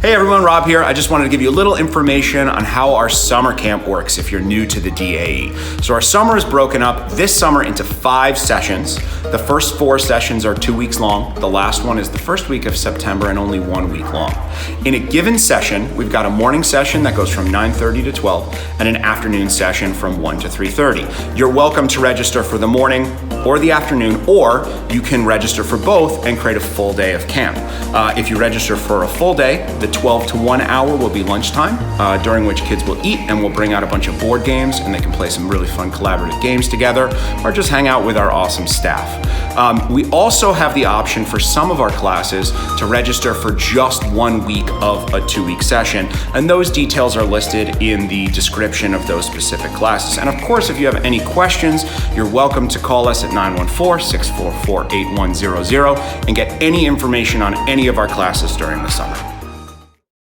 Hey everyone, Rob here. I just wanted to give you a little information on how our summer camp works if you're new to the DAE. So our summer is broken up this summer into 5 sessions. The first 4 sessions are 2 weeks long. The last one is the first week of September and only 1 week long. In a given session, we've got a morning session that goes from 9:30 to 12 and an afternoon session from 1 to 3:30. You're welcome to register for the morning or the afternoon, or you can register for both and create a full day of camp. If you register for a full day, the 12 to 1 hour will be lunchtime, during which kids will eat and we'll bring out a bunch of board games and they can play some really fun collaborative games together or just hang out with our awesome staff. We also have the option for some of our classes to register for just 1 week of a 2-week session, and those details are listed in the description of those specific classes. And of course, if you have any questions, you're welcome to call us at 914-644-8100 and get any information on any of our classes during the summer.